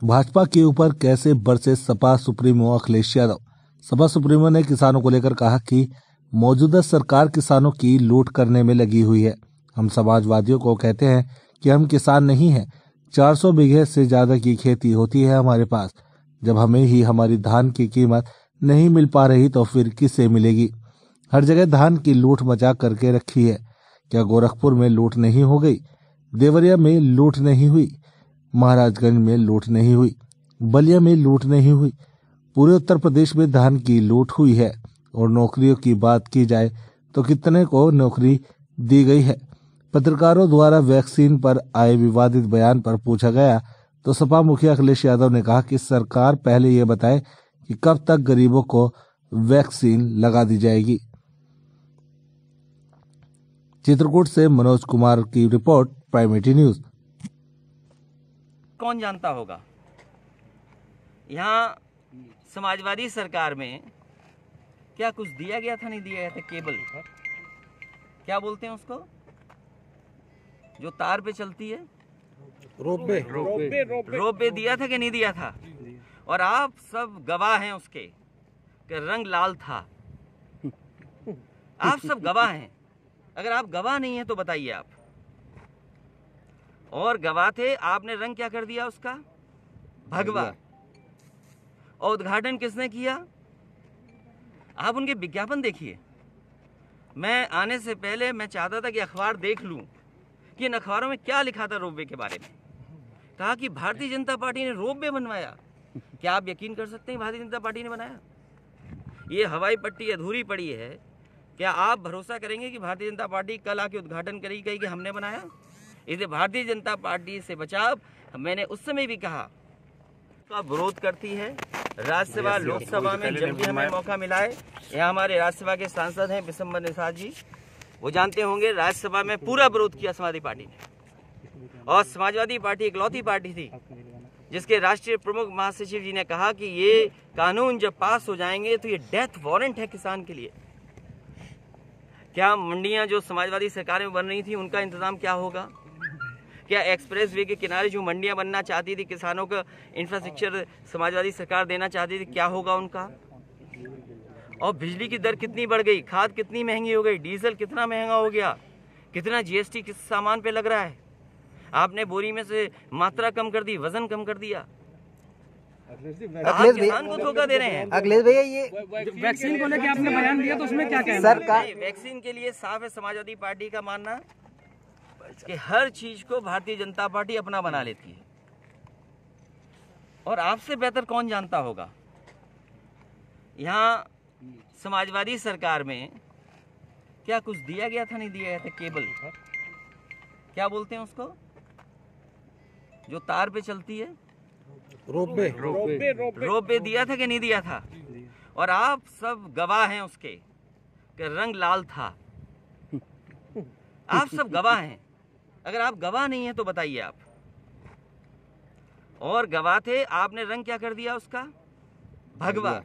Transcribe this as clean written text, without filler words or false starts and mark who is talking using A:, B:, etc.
A: भाजपा के ऊपर कैसे बरसे सपा सुप्रीमो अखिलेश यादव। सपा सुप्रीमो ने किसानों को लेकर कहा कि मौजूदा सरकार किसानों की लूट करने में लगी हुई है। हम समाजवादियों को कहते हैं कि हम किसान नहीं हैं। 400 बीघे से ज्यादा की खेती होती है हमारे पास। जब हमें ही हमारी धान की कीमत नहीं मिल पा रही तो फिर किससे मिलेगी। हर जगह धान की लूट मचा करके रखी है। क्या गोरखपुर में लूट नहीं हो गई? देवरिया में लूट नहीं हुई? महाराजगंज में लूट नहीं हुई? बलिया में लूट नहीं हुई? पूरे उत्तर प्रदेश में धान की लूट हुई है। और नौकरियों की बात की जाए तो कितने को नौकरी दी गई है। पत्रकारों द्वारा वैक्सीन पर आए विवादित बयान पर पूछा गया तो सपा मुखिया अखिलेश यादव ने कहा कि सरकार पहले ये बताए कि कब तक गरीबों को वैक्सीन लगा दी जाएगी। चित्रकूट से मनोज कुमार की रिपोर्ट, प्राइम 18 न्यूज।
B: कौन जानता होगा, यहाँ समाजवादी सरकार में क्या कुछ दिया गया था, नहीं दिया गया था? केबल क्या बोलते हैं उसको, जो तार पे चलती है, रोपवे दिया था कि नहीं दिया था? और आप सब गवाह हैं उसके कि रंग लाल था। आप सब गवाह हैं। अगर आप गवाह नहीं हैं तो बताइए आप। और गवाह थे, आपने रंग क्या कर दिया उसका? भगवा। और उद्घाटन किसने किया? आप उनके विज्ञापन देखिए। मैं आने से पहले मैं चाहता था कि अखबार देख लूं कि इन अखबारों में क्या लिखा था रोपवे के बारे में। कहा कि भारतीय जनता पार्टी ने रोपवे बनवाया। क्या आप यकीन कर सकते हैं भारतीय जनता पार्टी ने बनाया? ये हवाई पट्टी अधूरी पड़ी है। क्या आप भरोसा करेंगे कि भारतीय जनता पार्टी कल आके उद्घाटन करेगी, कहेगी कि हमने बनाया? इसे भारतीय जनता पार्टी से बचाव, मैंने उस समय भी कहा, का विरोध करती है। राज्यसभा लोकसभा में जब भी हमें मौका मिला है, यहाँ हमारे राज्यसभा के सांसद हैं बिशंबर निषाद जी, वो जानते होंगे, राज्यसभा में पूरा विरोध किया समाजवादी पार्टी ने। और समाजवादी पार्टी इकलौती पार्टी थी जिसके राष्ट्रीय प्रमुख महासचिव जी ने कहा कि ये कानून जब पास हो जाएंगे तो ये डेथ वारंट है किसान के लिए। क्या मंडियां जो समाजवादी सरकार में बन रही थी उनका इंतजाम क्या होगा? क्या एक्सप्रेस वे के किनारे जो मंडियां बनना चाहती थी, किसानों का इंफ्रास्ट्रक्चर समाजवादी सरकार देना चाहती थी, क्या होगा उनका? और बिजली की दर कितनी बढ़ गई, खाद कितनी महंगी हो गई, डीजल कितना महंगा हो गया, कितना जीएसटी किस सामान पे लग रहा है। आपने बोरी में से मात्रा कम कर दी, वजन कम कर दिया। आप किसान को धोखा दे रहे हैं।
C: अखिलेश भैया, ये
D: वैक्सीन को लेकर आपने बयान दिया तो उसमें क्या कहना?
C: सरकार
B: वैक्सीन के लिए साफ है समाजवादी पार्टी का मानना कि हर चीज को भारतीय जनता पार्टी अपना बना लेती है। और आपसे बेहतर कौन जानता होगा, यहाँ समाजवादी सरकार में क्या कुछ दिया गया था, नहीं दिया गया था? केबल क्या बोलते हैं उसको, जो तार पे चलती है, रोपवे दिया था कि नहीं दिया था? और आप सब गवाह हैं उसके कि रंग लाल था। आप सब गवाह हैं। अगर आप गवाह नहीं हैं तो बताइए आप। और गवाह थे, आपने रंग क्या कर दिया उसका? भगवा।